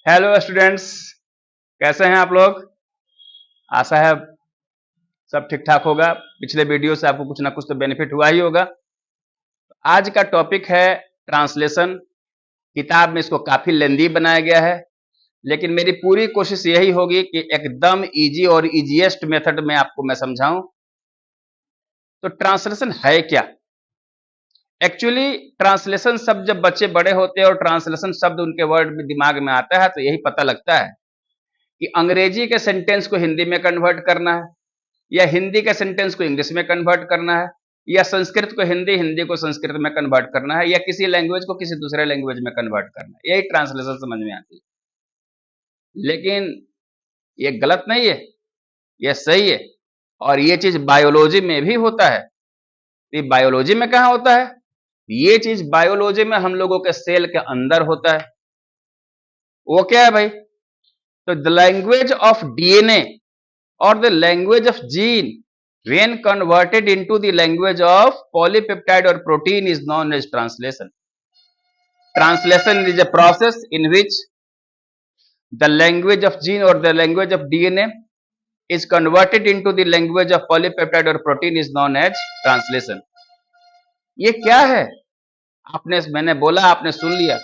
Hello students, कैसे हैं आप लोग। आशा है सब ठीक ठाक होगा। पिछले वीडियो से आपको कुछ ना कुछ तो बेनिफिट हुआ ही होगा। आज का टॉपिक है ट्रांसलेशन। किताब में इसको काफी लेंदी बनाया गया है, लेकिन मेरी पूरी कोशिश यही होगी कि एकदम इजी और इजीएस्ट मेथड में आपको मैं समझाऊं। तो ट्रांसलेशन है क्या? एक्चुअली ट्रांसलेशन शब्द जब बच्चे बड़े होते हैं और ट्रांसलेशन शब्द उनके वर्ड में दिमाग में आता है तो यही पता लगता है कि अंग्रेजी के सेंटेंस को हिंदी में कन्वर्ट करना है, या हिंदी के सेंटेंस को इंग्लिश में कन्वर्ट करना है, या संस्कृत को हिंदी, हिंदी को संस्कृत में कन्वर्ट करना है, या किसी लैंग्वेज को किसी दूसरे लैंग्वेज में कन्वर्ट करना है। यही ट्रांसलेशन समझ में आती है। लेकिन ये गलत नहीं है, ये सही है। और ये चीज बायोलॉजी में भी होता है। ये बायोलॉजी में कहां होता है? ये चीज बायोलॉजी में हम लोगों के सेल के अंदर होता है। वो क्या है भाई? तो the language of DNA or the language of gene when converted into the language of polypeptide or protein is known as translation. Translation is a process in which the language of gene or the language of DNA is converted into the language of polypeptide or protein is known as translation. ये क्या है? मैंने बोला, आपने सुन लिया।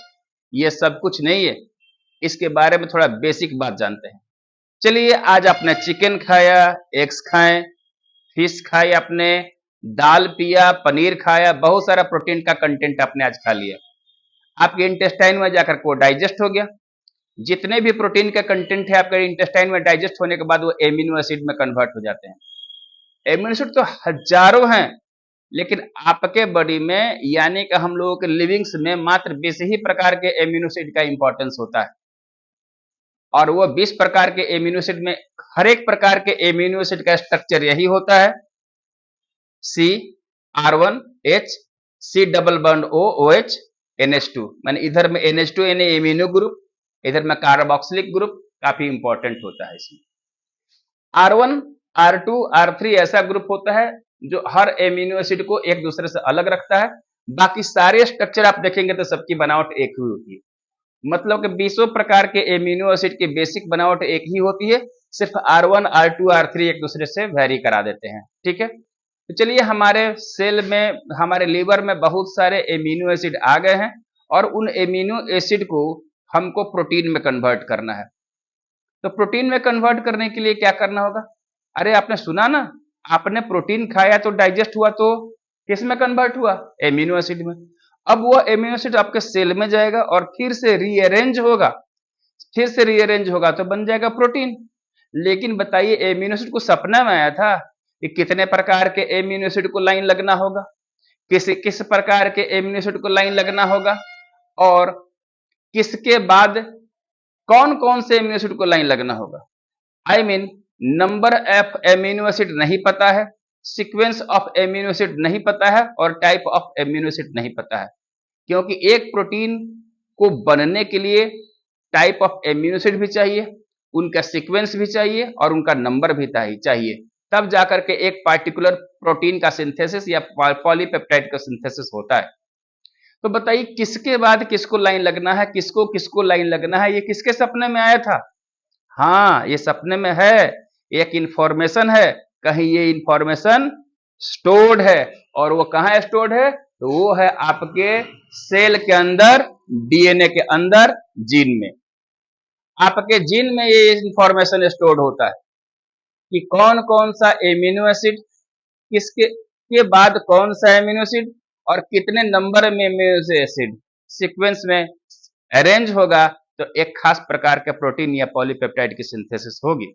ये सब कुछ नहीं है। इसके बारे में थोड़ा बेसिक बात जानते हैं। चलिए, आज आपने चिकन खाया, एग्स खाएं, फिश खाई, आपने दाल पिया, पनीर खाया, बहुत सारा प्रोटीन का कंटेंट आपने आज खा लिया। आपके इंटेस्टाइन में जाकर वो डाइजेस्ट हो गया। जितने भी प्रोटीन का कंटेंट है आपके इंटेस्टाइन में डाइजेस्ट होने के बाद वो एमिनो एसिड में कन्वर्ट हो जाते हैं। एमिनो एसिड तो हजारों हैं, लेकिन आपके बॉडी में यानी कि हम लोगों के लिविंग्स में मात्र 20 ही प्रकार के एमिनो एसिड का इंपॉर्टेंस होता है। और वो 20 प्रकार के एमिनो एसिड में हर एक प्रकार के एमिनो एसिड का स्ट्रक्चर यही होता है। C R1H C double bond OH NH2, माने इधर में NH2 यानी एमिनो ग्रुप, इधर में कार्बोक्सिलिक ग्रुप काफी इंपॉर्टेंट होता है। इसमें R1 R2 R3 ऐसा ग्रुप होता है जो हर एमिनो एसिड को एक दूसरे से अलग रखता है। बाकी सारे स्ट्रक्चर आप देखेंगे तो सबकी बनावट एक ही होती है। मतलब कि 20 प्रकार के एमिनो एसिड की बेसिक बनावट एक ही होती है, सिर्फ R1 R2 R3 एक दूसरे से वेरी करा देते हैं। ठीक है, तो चलिए, हमारे सेल में, हमारे लीवर में बहुत सारे एमिनो एसिड आ गए हैं और उन एमिनो एसिड को हमको प्रोटीन में कन्वर्ट करना है। तो प्रोटीन में कन्वर्ट करने के लिए क्या करना होगा? अरे आपने सुना ना, आपने प्रोटीन खाया तो डाइजेस्ट हुआ, तो किस में कन्वर्ट हुआ? एमिनो एसिड में। अब वो एमिनो एसिड आपके सेल में जाएगा और फिर से रीअरेंज होगा, तो बन जाएगा प्रोटीन। लेकिन बताइए, एमिनो एसिड को सपना में आया था कि कितने प्रकार के एमिनो एसिड को लाइन लगना होगा, किस प्रकार के एमिनो एसिड को लाइन लगना होगा, और किसके बाद कौन कौन से एमिनो एसिड को लाइन लगना होगा। I mean, number of amino acid नहीं पता है, सीक्वेंस ऑफ एमिनो एसिड नहीं पता है, और टाइप ऑफ एमिनो एसिड नहीं पता है। क्योंकि एक प्रोटीन को बनने के लिए टाइप ऑफ एमिनो एसिड भी चाहिए, उनका सीक्वेंस भी चाहिए, और उनका नंबर भी चाहिए, तब जाकर के एक पार्टिकुलर प्रोटीन का सिंथेसिस या पॉलीपेप्टाइड का सिंथेसिस होता है। तो बताइए, किसके बाद किसको लाइन लगना है, किसको किसको लाइन लगना है, ये किसके सपने में आया था? हाँ, ये सपने में है, एक इंफॉर्मेशन है, कहीं ये इंफॉर्मेशन स्टोर्ड है। और वो कहां स्टोर्ड है? तो वो है आपके सेल के अंदर, डीएनए के अंदर, जीन में। आपके जीन में ये इंफॉर्मेशन स्टोर्ड होता है कि कौन कौन सा एमिनो एसिड किसके के बाद कौन सा एमिनो एसिड और कितने नंबर में एमिनो एसिड सीक्वेंस में अरेंज होगा, तो एक खास प्रकार के प्रोटीन या पॉलीपेप्टाइड की सिंथेसिस होगी।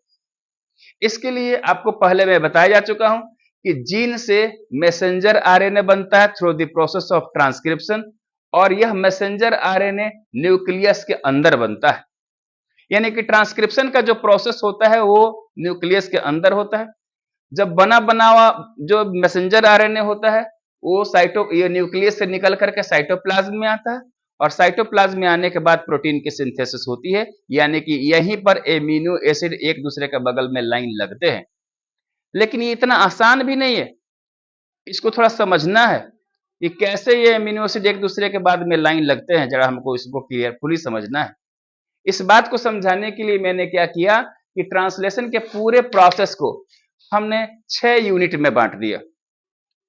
इसके लिए आपको पहले मैं बताया जा चुका हूं कि जीन से मैसेंजर आरएनए बनता है through the process of transcription, और यह मैसेंजर आरएनए न्यूक्लियस के अंदर बनता है। यानी कि ट्रांसक्रिप्शन का जो प्रोसेस होता है वो न्यूक्लियस के अंदर होता है। जब बना बनावा जो मैसेंजर आरएनए होता है वो ये न्यूक्लियस से निकल करके साइटोप्लाज्म में आता है, और साइटोप्लाज्म में आने के बाद प्रोटीन की सिंथेसिस होती है। यानी कि यहीं पर एमिनो एसिड एक दूसरे के बगल में लाइन लगते हैं। लेकिन ये इतना आसान भी नहीं है, इसको थोड़ा समझना है कि कैसे ये एमिनो एसिड एक दूसरे के बाद में लाइन लगते हैं। जरा हमको इसको क्लियरफुली समझना है। इस बात को समझाने के लिए मैंने क्या किया कि ट्रांसलेशन के पूरे प्रोसेस को हमने 6 यूनिट में बांट दिया।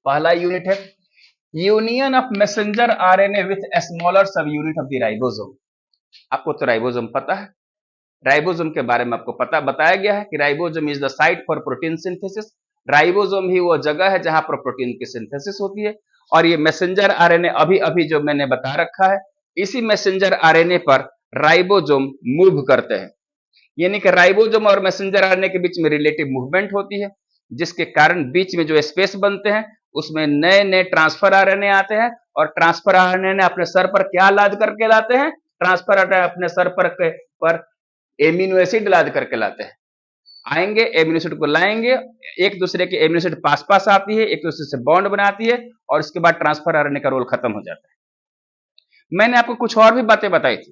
पहला यूनिट है union of messenger RNA with smaller सब यूनिट ऑफ द राइबोसोम। आपको तो राइबोसोम पता है, राइबोसोम के बारे में आपको पता बताया गया है कि ribosome is the site for protein synthesis. Ribosome ही वो जगह है जहां पर प्रोटीन की सिंथेसिस होती है। और ये मैसेंजर आरएनए अभी अभी जो मैंने बता रखा है, इसी मैसेंजर आरएनए पर राइबोसोम मूव करते हैं। यानी कि राइबोसोम और मैसेंजर आरएनए के बीच में रिलेटिव मूवमेंट होती है, जिसके कारण बीच में जो स्पेस बनते हैं उसमें नए नए ट्रांसफर आरएनए आते हैं। और ट्रांसफर आरएनए अपने सर पर क्या लाद करके लाते हैं? ट्रांसफर आरएनए अपने सर पर एमिनो एसिड लाद करके लाते हैं। आएंगे, एमिनो एसिड को लाएंगे, एक दूसरे के एमिनो एसिड पास पास आती है, एक दूसरे से बॉन्ड बनाती है, और इसके बाद ट्रांसफर आरएनए का रोल खत्म हो जाता है। मैंने आपको कुछ और भी बातें बताई थी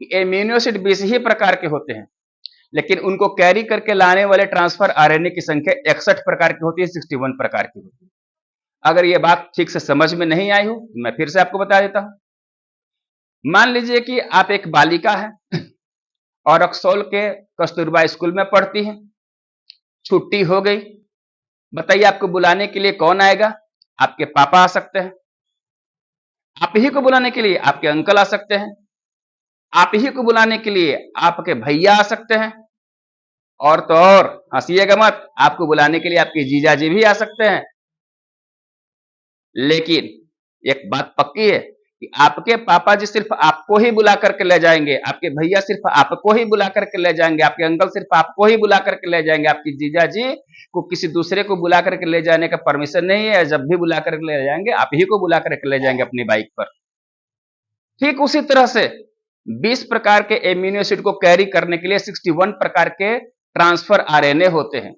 कि एमिनो एसिड 20 ही प्रकार के होते हैं, लेकिन उनको कैरी करके लाने वाले ट्रांसफर आरएनए की संख्या 61 प्रकार की होती है, 61 प्रकार की होती है। अगर ये बात ठीक से समझ में नहीं आई हो तो मैं फिर से आपको बता देता हूं। मान लीजिए कि आप एक बालिका है और रक्सौल के कस्तूरबा स्कूल में पढ़ती हैं। छुट्टी हो गई, बताइए आपको बुलाने के लिए कौन आएगा? आपके पापा आ सकते हैं। आप ही को बुलाने के लिए आपके अंकल आ सकते हैं। आप ही को बुलाने के लिए आपके भैया आ सकते हैं। और तो और हंसिएगा मत, आपको बुलाने के लिए आपके जीजाजी भी आ सकते हैं। लेकिन एक बात पक्की है कि आपके पापा जी सिर्फ आपको ही बुला करके ले जाएंगे, आपके भैया सिर्फ आपको ही बुला करके ले जाएंगे, आपके अंकल सिर्फ आपको ही बुला करके ले जाएंगे। आपकी जीजा जी को किसी दूसरे को बुला करके ले जाने का परमिशन नहीं है। जब भी बुला करके ले जाएंगे आप ही को बुला करके ले जाएंगे अपनी बाइक पर। ठीक उसी तरह से 20 प्रकार के एमिनो एसिड को कैरी करने के लिए 61 प्रकार के ट्रांसफर आरएनए होते हैं,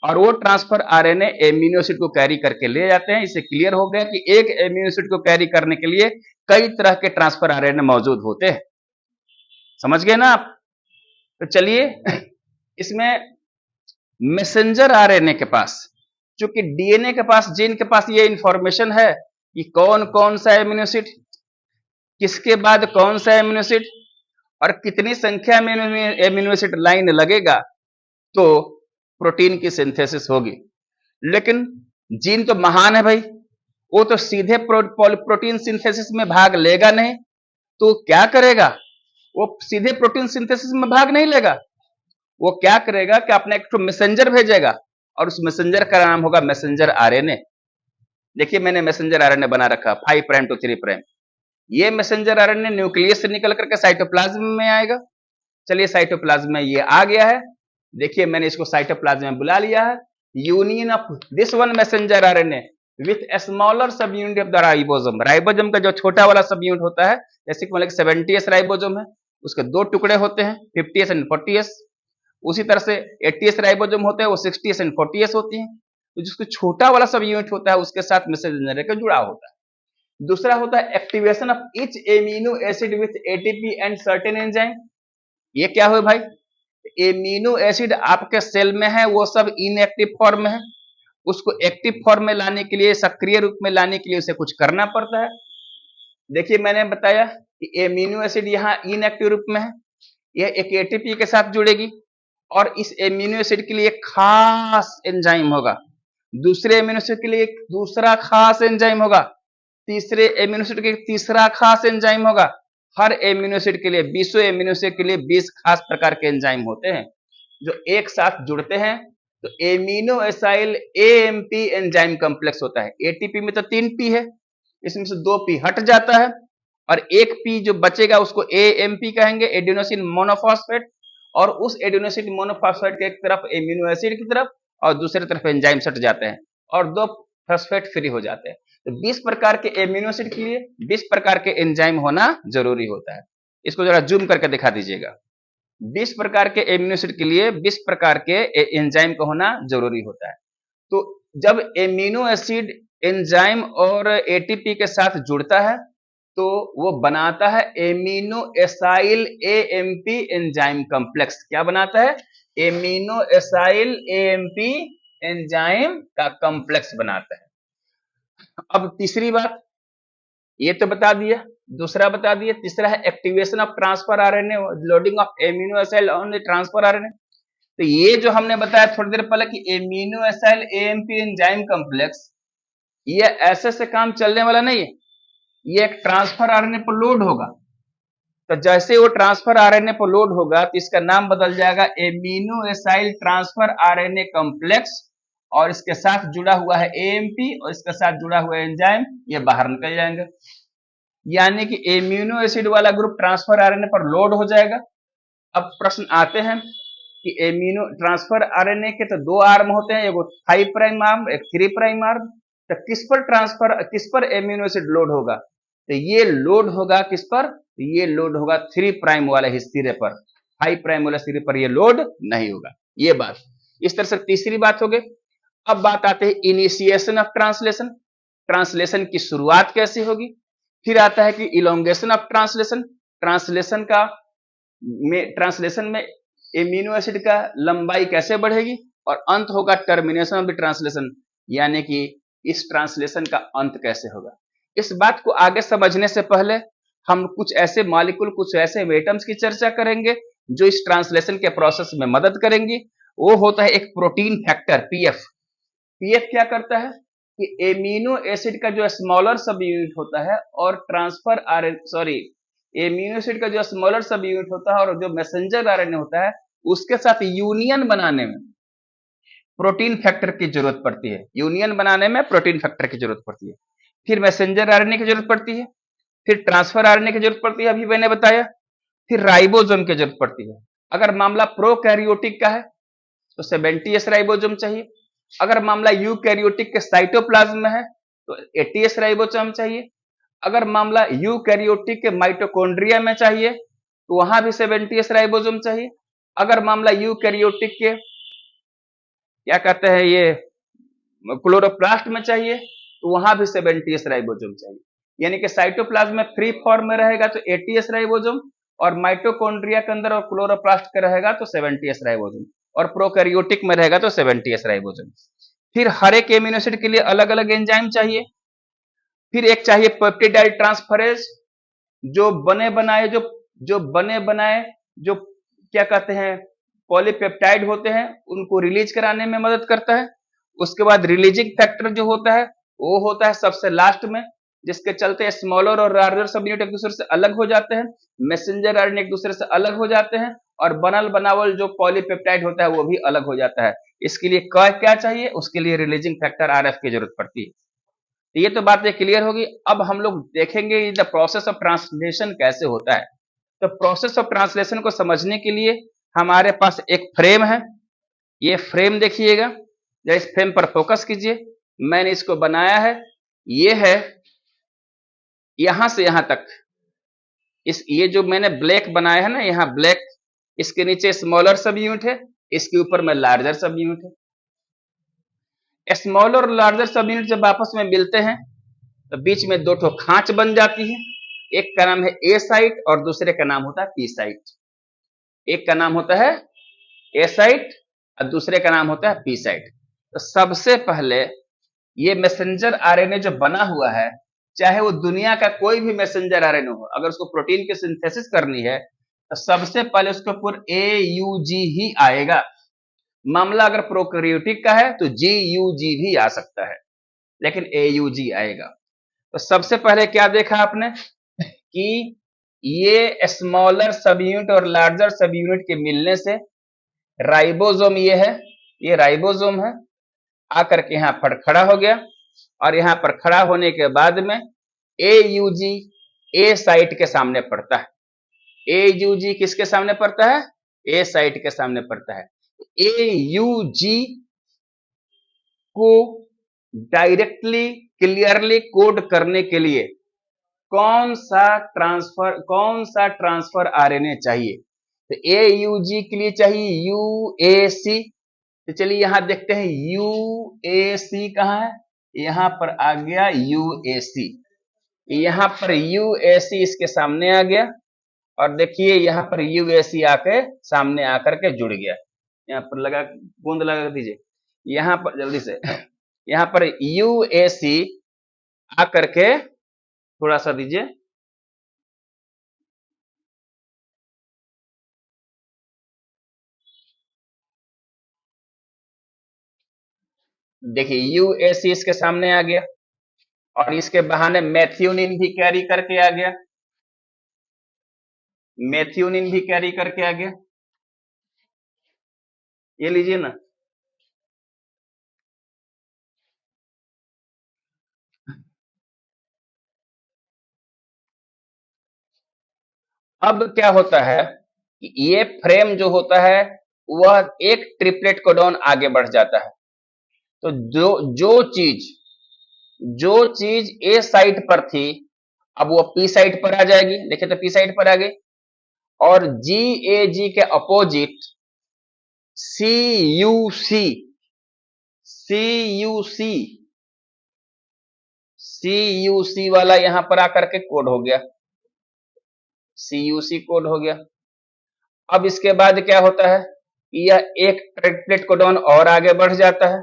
और वो ट्रांसफर आरएनए एमिनो एसिड को कैरी करके ले जाते हैं। इससे क्लियर हो गया कि एक एमिनो एसिड को कैरी करने के लिए कई तरह के ट्रांसफर आरएनए मौजूद होते हैं। समझ गए ना आप? तो चलिए इसमें मैसेंजर आरएनए के पास, चूंकि डीएनए के पास, जीन के पास ये इंफॉर्मेशन है कि कौन कौन सा एमिनो एसिड, किसके बाद कौन सा एमिनो एसिड और कितनी संख्या में एमिनो एसिड लाइन लगेगा तो प्रोटीन की सिंथेसिस होगी। लेकिन जीन तो महान है भाई, वो तो सीधे प्रोटीन सिंथेसिस में भाग लेगा नहीं। तो क्या करेगा? वो सीधे प्रोटीन सिंथेसिस में भाग नहीं लेगा। वो क्या करेगा कि अपना एक मैसेंजर भेजेगा, और उस मैसेंजर का नाम होगा मैसेंजर आरएनए। देखिए मैंने मैसेंजर आरएनए बना रखा 5 प्राइम टू 3 प्राइम। ये मैसेंजर आरएनए न्यूक्लियस से निकल करके साइटोप्लाज्म में आएगा। चलिए साइटोप्लाज्म में ये आ गया है। देखिए मैंने इसको साइटोप्लाज्म में बुला लिया है। Union of this one messenger RNA with smaller सब unit of the ribosome. Ribosome का जो छोटा वाला सब यूनिट होता है, जैसे कि मतलब 70s राइबोसोम है, उसके 2 टुकड़े होते हैं, 50s एंड 40s। उसी तरह से 80s राइबोसोम होते हैं, वो 60s एंड 40s होती हैं। तो जिसको छोटा वाला सब यूनिट होता है उसके साथ मैसेंजर का जुड़ाव होता है। दूसरा होता है activation of each amino acid with ATP and certain enzyme. ये क्या हुआ भाई? एमिनो एसिड आपके सेल में है, वो सब इनएक्टिव फॉर्म में है। उसको एक्टिव फॉर्म में लाने के लिए, सक्रिय रूप में लाने के लिए उसे कुछ करना पड़ता है। देखिए मैंने बताया कि एमिनो एसिड यहाँ इनएक्टिव रूप में है, यह एक एटीपी के साथ जुड़ेगी, और इस एमिनो एसिड के लिए एक खास एंजाइम होगा, दूसरे एमिनो एसिड के लिए एक दूसरा खास एंजाइम होगा, तीसरे एमिनो एसिड के तीसरा खास एंजाइम होगा। हर एमिनो एसिड के लिए 20 एमिनो एसिड के लिए 20 खास प्रकार के एंजाइम होते हैं जो एक साथ जुड़ते हैं। तो amino acyl AMP enzyme complex होता है। एटीपी में तो 3 पी है, इसमें से 2 पी हट जाता है, और एक पी जो बचेगा उसको एएमपी कहेंगे, एडेनोसिन मोनोफॉस्फेट। और उस एडेनोसिन मोनोफॉस्फेट के एक तरफ एमिनो एसिड की तरफ और दूसरी तरफ एंजाइम सट जाते हैं, और 2 फॉस्फेट फ्री हो जाते हैं। तो 20 प्रकार के एमिनो एसिड के लिए 20 प्रकार के एंजाइम होना जरूरी होता है। इसको जरा जूम करके दिखा दीजिएगा। 20 प्रकार के एमिनो एसिड के लिए 20 प्रकार के एंजाइम का होना जरूरी होता है। तो जब एमिनो एसिड एंजाइम और एटीपी के साथ जुड़ता है तो वो बनाता है amino acyl AMP enzyme complex. क्या बनाता है? एमिनो एसाइल एएमपी एंजाइम का कॉम्प्लेक्स बनाता है। अब तीसरी बात ये तो बता दिया दूसरा बता दिए। तीसरा है activation of transfer RNA, loading of amino acid on the transfer RNA. तो ये जो हमने बताया थोड़ी देर पहले कि amino acid AMP enzyme complex, ये ऐसे से काम चलने वाला नहीं है, ये एक ट्रांसफर आरएनए पर लोड होगा। तो जैसे वो ट्रांसफर आरएनए पर लोड होगा तो इसका नाम बदल जाएगा amino acyl transfer RNA complex, और इसके साथ जुड़ा हुआ है एएमपी और इसके साथ जुड़ा हुआ एंजाइम, ये बाहर निकल जाएंगे। यानी कि एमिनो एसिड वाला ग्रुप ट्रांसफर आरएनए पर लोड हो जाएगा। अब प्रश्न आते हैं कि एमिनो ट्रांसफर आरएनए के तो दो आर्म होते हैं, एक 5 प्राइम आर्म, एक 3 प्राइम आर्म। तो किस पर एमिनो एसिड लोड होगा? तो ये लोड होगा किस पर? ये लोड होगा 3 प्राइम वाले हिस्से पर, 5 प्राइम वाले सिरे पर ये लोड नहीं होगा। ये बात इस तरह से तीसरी बात हो गई। अब बात आते हैं इनिशिएशन ऑफ ट्रांसलेशन, ट्रांसलेशन की शुरुआत कैसे होगी। फिर आता है कि इलोंगेशन ऑफ ट्रांसलेशन, ट्रांसलेशन में एमिनो एसिड का लंबाई कैसे बढ़ेगी। और अंत होगा टर्मिनेशन ऑफ द ट्रांसलेशन, यानी कि इस ट्रांसलेशन का अंत कैसे होगा। इस बात को आगे समझने से पहले हम कुछ ऐसे मॉलिक्यूल, कुछ ऐसे एटम्स की चर्चा करेंगे जो इस ट्रांसलेशन के प्रोसेस में मदद करेंगी। वो होता है एक प्रोटीन फैक्टर पीएफ। पीएफ क्या करता है कि एमिनो एसिड का जो स्मॉलर सब यूनिट होता है और एमिनो एसिड का जो स्मॉलर सब यूनिट होता है और जो मैसेंजर आरएनए होता है उसके साथ यूनियन बनाने में प्रोटीन फैक्टर की जरूरत पड़ती है। यूनियन बनाने में प्रोटीन फैक्टर की जरूरत पड़ती है। फिर मैसेंजर आरएनए की जरूरत पड़ती है, फिर ट्रांसफर आरएनए की जरूरत पड़ती है, अभी मैंने बताया। फिर राइबोसोम की जरूरत पड़ती है। अगर मामला प्रोकैरियोटिक का है तो 70s राइबोसोम चाहिए। अगर मामला यूकैरियोटिक के साइटोप्लाज्म में है तो 80s राइबोसोम चाहिए। अगर मामला यूकैरियोटिक के माइटोकॉन्ड्रिया में चाहिए तो वहां भी 70s राइबोसोम चाहिए। अगर मामला यूकैरियोटिक के क्या कहते हैं ये क्लोरोप्लास्ट में चाहिए तो वहां भी 70s राइबोसोम चाहिए। यानी कि साइटोप्लाज्म में फ्री फॉर्म में रहेगा तो 80s राइबोसोम, और माइटोकॉन्ड्रिया के अंदर और क्लोरोप्लास्ट का रहेगा तो 70s राइबोसोम, और प्रोकैरियोटिक में रहेगा तो 70s राइबोसोम। फिर हर एक एमिनो एसिड के लिए अलग अलग एंजाइम चाहिए। फिर एक चाहिए पेप्टिडाइल ट्रांसफरेज, जो बने बनाए जो क्या कहते हैं पॉलीपेप्टाइड होते हैं उनको रिलीज कराने में मदद करता है। उसके बाद रिलीजिंग फैक्टर जो होता है वो होता है सबसे लास्ट में, जिसके चलते स्मॉलर और लार्जर सब यूनिट एक दूसरे से अलग हो जाते हैं, मैसेंजर आरएनए एक दूसरे से अलग हो जाते हैं, और बनल बनावल जो पॉलीपेप्टाइड होता है वो भी अलग हो जाता है। इसके लिए क्या चाहिए? उसके लिए रिलीजिंग फैक्टर आरएफ की जरूरत पड़ती है। तो ये तो बात क्लियर होगी। अब हम लोग देखेंगे द प्रोसेस ऑफ ट्रांसलेशन कैसे होता है। तो प्रोसेस ऑफ ट्रांसलेशन को समझने के लिए हमारे पास एक फ्रेम है। ये फ्रेम देखिएगा, इस फ्रेम पर फोकस कीजिए। मैंने इसको बनाया है, ये है यहां से यहां तक। ये जो मैंने ब्लैक बनाया है ना, यहाँ ब्लैक, इसके नीचे स्मॉलर सब यूनिट है, इसके ऊपर में लार्जर सब यूनिट है। स्मॉलर और लार्जर सब यूनिट जब आपस में मिलते हैं तो बीच में दो ठो खांच बन जाती है। एक का नाम है ए साइट और दूसरे का नाम होता है पी साइट। एक का नाम होता है ए साइट और दूसरे का नाम होता है पी साइट। तो सबसे पहले ये मैसेंजर आरएनए जो बना हुआ है, चाहे वो दुनिया का कोई भी मैसेंजर आरएनए हो, अगर उसको प्रोटीन की सिंथेसिस करनी है तो सबसे पहले उसके ऊपर AUG ही आएगा। मामला अगर प्रोकैरियोटिक का है तो GUG भी आ सकता है, लेकिन AUG आएगा। तो सबसे पहले क्या देखा आपने कि ये स्मॉलर सब यूनिट और लार्जर सब यूनिट के मिलने से राइबोसोम ये है, ये राइबोसोम है, आकर के यहां पर खड़ा हो गया। और यहां पर खड़ा होने के बाद में AUG ए साइट के सामने पड़ता है। AUG किसके सामने पड़ता है? ए साइट के सामने पड़ता है। AUG को डायरेक्टली क्लियरली कोड करने के लिए कौन सा ट्रांसफर आरएनए चाहिए? तो AUG के लिए चाहिए UAC। तो चलिए यहां देखते हैं UAC कहां है। यहां पर आ गया UAC, यहां पर UAC इसके सामने आ गया, और देखिए यहां पर UAC आके सामने आकर के जुड़ गया। यहां पर लगा, गोंद लगा दीजिए यहां पर जल्दी से। यहां पर UAC आकर के थोड़ा सा दीजिए, देखिए यूएसी इसके सामने आ गया और इसके बहाने मेथियोनिन भी कैरी करके आ गया, मेथियोनिन भी कैरी करके आ गया। ये लीजिए ना, अब क्या होता है कि ये फ्रेम जो होता है वह एक ट्रिपलेट कोडॉन आगे बढ़ जाता है। तो जो चीज ए साइट पर थी अब वो पी साइट पर आ जाएगी। देखिए तो पी साइट पर आ गई, और जी ए जी के opposite C U C, C U C, C U C वाला यहां पर आकर के कोड हो गया, सी यू सी कोड हो गया। अब इसके बाद क्या होता है, यह एक ट्रिपलेट कोडॉन और आगे बढ़ जाता है,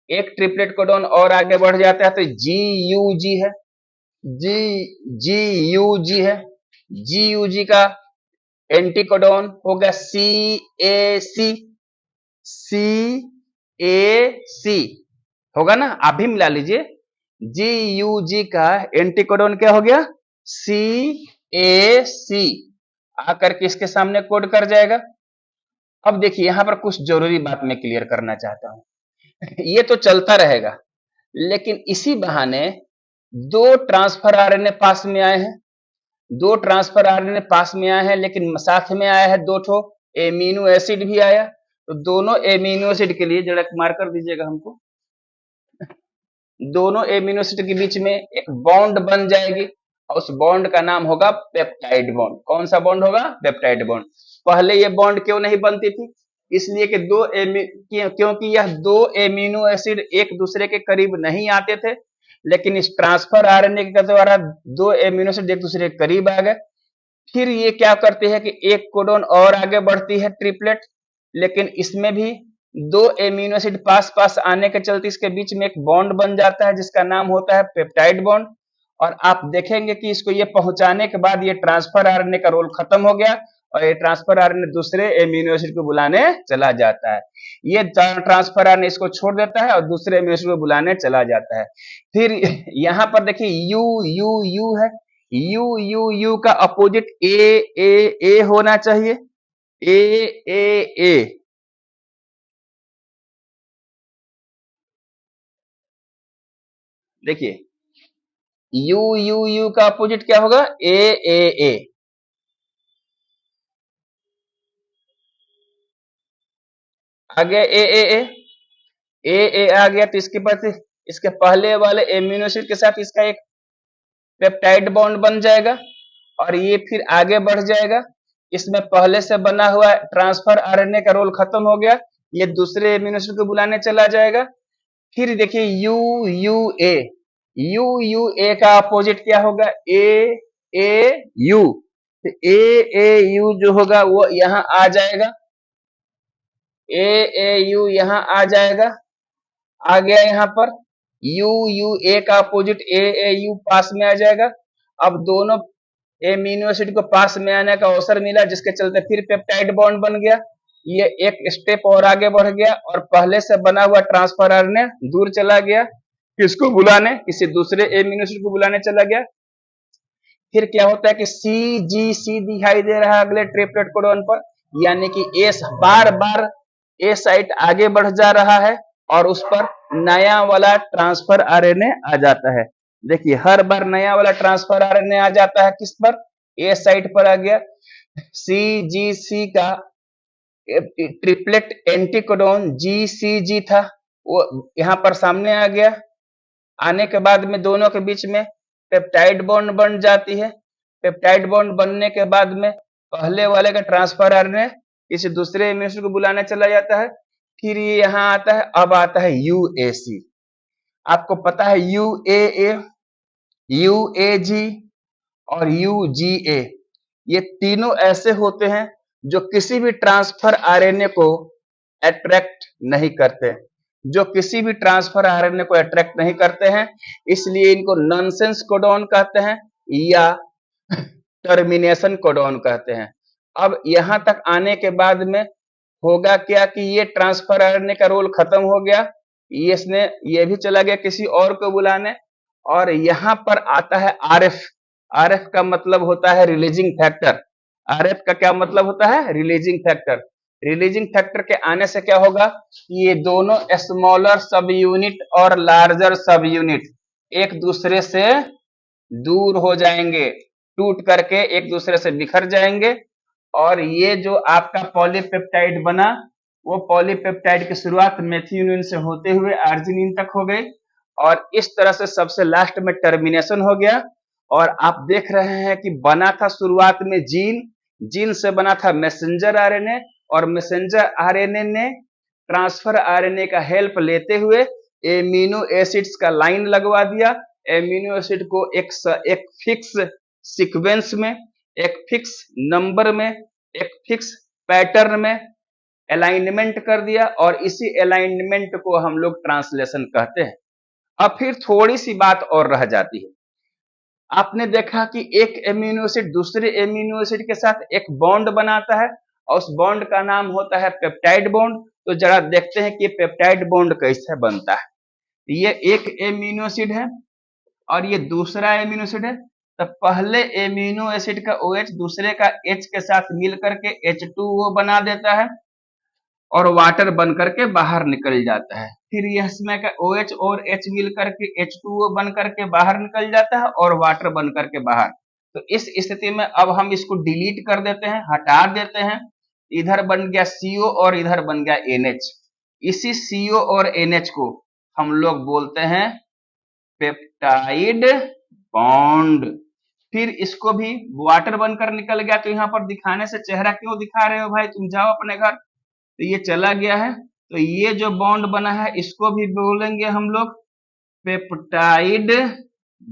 एक ट्रिपलेट कोडॉन और आगे बढ़ जाता है तो जी यू जी है, जी जी यू जी है, जी यू जी का एंटी कोडॉन हो गया सी ए सी, सी ए सी होगा ना, आप भी मिला लीजिए। जी यू जी का एंटी कोडॉन क्या हो गया, सी ए सी, आकर के इसके सामने कोड कर जाएगा। अब देखिए यहां पर कुछ जरूरी बात मैं क्लियर करना चाहता हूं। ये तो चलता रहेगा, लेकिन इसी बहाने दो ट्रांसफर आरएनए पास में आए हैं, दो ट्रांसफर आरएनए पास में आए हैं, लेकिन साथ में आया है दो ठो एमिनो एसिड भी आया। तो दोनों एमिनो एसिड के लिए जरा मार्कर दीजिएगा हमको, दोनों एमिनो एसिड के बीच में एक बॉन्ड बन जाएगी और उस बॉन्ड का नाम होगा पेप्टाइड बॉन्ड। कौन सा बॉन्ड होगा, पेप्टाइड बॉन्ड। पहले ये बॉन्ड क्यों नहीं बनती थी, इसलिए कि क्योंकि यह दो एमिनो एसिड एक दूसरे के करीब नहीं आते थे, लेकिन इस ट्रांसफर आरएनए के द्वारा दो एमिनो एसिड एक दूसरे के करीब आ गए। फिर ये क्या करते हैं कि एक कोडॉन और आगे बढ़ती है ट्रिपलेट, लेकिन इसमें भी दो एमिनो एसिड पास पास आने के चलते इसके बीच में एक बॉन्ड बन जाता है जिसका नाम होता है पेप्टाइड बॉन्ड। और आप देखेंगे कि इसको ये पहुंचाने के बाद ये ट्रांसफर आरएनए का रोल खत्म हो गया और ये ट्रांसफर आरएनए दूसरे एमिनो एसिड को बुलाने चला जाता है। ये ट्रांसफर आरएनए इसको छोड़ देता है और दूसरे एमिनो एसिड को बुलाने चला जाता है। फिर यहां पर देखिए यू यू यू है, यू यू यू का अपोजिट ए ए ए होना चाहिए, ए ए ए। देखिए यू यू यू का अपोजिट क्या होगा, ए ए ए। आ गया ए ए ए, ए ए आ गया तो इसके बाद इसके पहले वाले एमिनो एसिड के साथ इसका एक पेप्टाइड बॉन्ड बन जाएगा और ये फिर आगे बढ़ जाएगा। इसमें पहले से बना हुआ ट्रांसफर आरएनए का रोल खत्म हो गया, ये दूसरे एमिनो एसिड को बुलाने चला जाएगा। फिर देखिए U U A, U U A का अपोजिट क्या होगा, ए ए यू। ए ए यू जो होगा वो यहां आ जाएगा, ए ए यू यहां आ जाएगा, आ गया यहां पर यू यू ए का opposite A A you pass में आ जाएगा। अब दोनों एमिनो एसिड को पास में आने का अवसर मिला जिसके चलते फिर पेप्टाइड बॉन्ड बन गया, ये एक स्टेप और आगे बढ़ गया और पहले से बना हुआ ट्रांसफर आरएनए दूर चला गया, किसको बुलाने, किसी दूसरे एमिनो एसिड को बुलाने चला गया। फिर क्या होता है कि सी जी सी दिखाई दे रहा है अगले ट्रिपलेट कोडॉन पर, यानी कि ए बार बार ए साइट आगे बढ़ जा रहा है और उस पर नया वाला ट्रांसफर आरएनए आ जाता है। देखिए हर बार नया वाला ट्रांसफर आरएनए आ जाता है किस पर, ए साइट पर आ गया। सी जी सी का ट्रिपलेट एंटीकोडोन जी सी जी था वो यहां पर सामने आ गया, आने के बाद में दोनों के बीच में पेप्टाइड बॉन्ड बन जाती है। पेप्टाइड बॉन्ड बनने के बाद में पहले वाले का ट्रांसफर आरएनए किसी दूसरे एमिनो एसिड को बुलाने चला जाता है। फिर ये यहाँ आता है, अब आता है यूएसी। आपको पता है यूएए, यूएजी और यूजीए, ये तीनों ऐसे होते हैं जो किसी भी ट्रांसफर आरएनए को अट्रैक्ट नहीं करते, जो किसी भी ट्रांसफर आरएनए को अट्रैक्ट नहीं करते हैं, इसलिए इनको नॉनसेंस कोडॉन कहते हैं या टर्मिनेशन कोडॉन कहते हैं। अब यहां तक आने के बाद में होगा क्या कि ये ट्रांसफर आरएनए का रोल खत्म हो गया, ये भी चला गया किसी और को बुलाने। और यहाँ पर आता है आरएफ। आरएफ का मतलब होता है रिलीजिंग फैक्टर। आरएफ का क्या मतलब होता है? Releasing factor. रिलीजिंग फैक्टर के आने से क्या होगा? ये दोनों स्मॉलर सब यूनिट और लार्जर सब यूनिट एक दूसरे से दूर हो जाएंगे, टूट करके एक दूसरे से बिखर जाएंगे। और ये जो आपका पॉलीपेप्टाइड बना, वो पॉलीपेप्टाइड की शुरुआत मेथिओनिन से होते हुए आर्जिनिन तक हो गई, और इस तरह से सबसे लास्ट में टर्मिनेशन हो गया। और आप देख रहे हैं कि बना था शुरुआत में जीन, जीन से बना था मैसेंजर आरएनए, और मैसेंजर आरएनए ने ट्रांसफर आरएनए का हेल्प लेते हुए एमिनो एसिड्स का लाइन लगवा दिया। एमिनो एसिड को एक फिक्स सीक्वेंस में, एक फिक्स नंबर में, एक फिक्स पैटर्न में अलाइनमेंट कर दिया, और इसी अलाइनमेंट को हम लोग ट्रांसलेशन कहते हैं। अब फिर थोड़ी सी बात और रह जाती है। आपने देखा कि एक एमिनो एसिड दूसरे एमिनो एसिड के साथ एक बॉन्ड बनाता है, और उस बॉन्ड का नाम होता है पेप्टाइड बॉन्ड। तो जरा देखते हैं कि पेप्टाइड बॉन्ड कैसे बनता है। ये एक एमिनो एसिड है और ये दूसरा एमिनो एसिड है। तो पहले एमिनो एसिड का OH दूसरे का H के साथ मिल करके H2O बना देता है, और वाटर बन करके बाहर निकल जाता है। फिर यह इसमें का OH और H मिल करके H2O बन करके बाहर निकल जाता है, और वाटर बन करके बाहर। तो इस स्थिति में अब हम इसको डिलीट कर देते हैं, हटा देते हैं। इधर बन गया CO और इधर बन गया NH। इसी CO और NH को हम लोग बोलते हैं पेप्टाइड बॉन्ड। फिर इसको भी वाटर बनकर निकल गया, तो यहाँ पर दिखाने से चेहरा क्यों दिखा रहे हो भाई, तुम जाओ अपने घर। तो ये चला गया है, तो ये जो बॉन्ड बना है इसको भी बोलेंगे हम लोग पेप्टाइड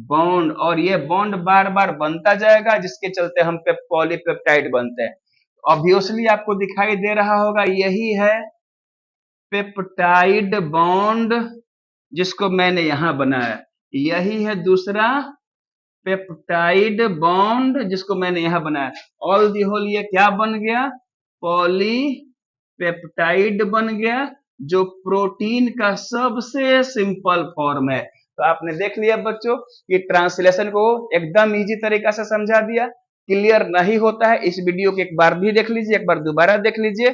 बॉन्ड, और ये बॉन्ड बार बार बनता जाएगा, जिसके चलते हम पे पॉलीपेप्टाइड बनते हैं। ऑब्वियसली आपको दिखाई दे रहा होगा, यही है पेप्टाइड बॉन्ड जिसको मैंने यहां बनाया। यही है दूसरा पेप्टाइड बॉन्ड जिसको मैंने यहां बनाया। ऑल दी होल ये क्या बन गया? पॉलीपेप्टाइड बन गया, जो प्रोटीन का सबसे सिंपल फॉर्म है। तो आपने देख लिया बच्चों कि ट्रांसलेशन को एकदम इजी तरीका से समझा दिया। क्लियर नहीं होता है इस वीडियो को एक बार भी देख लीजिए, एक बार दोबारा देख लीजिए,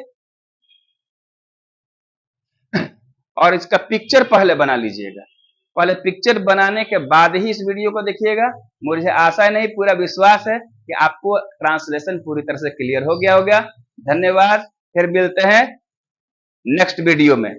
और इसका पिक्चर पहले बना लीजिएगा। पहले पिक्चर बनाने के बाद ही इस वीडियो को देखिएगा। मुझे आशा नहीं, पूरा विश्वास है कि आपको ट्रांसलेशन पूरी तरह से क्लियर हो गया होगा। धन्यवाद। फिर मिलते हैं नेक्स्ट वीडियो में।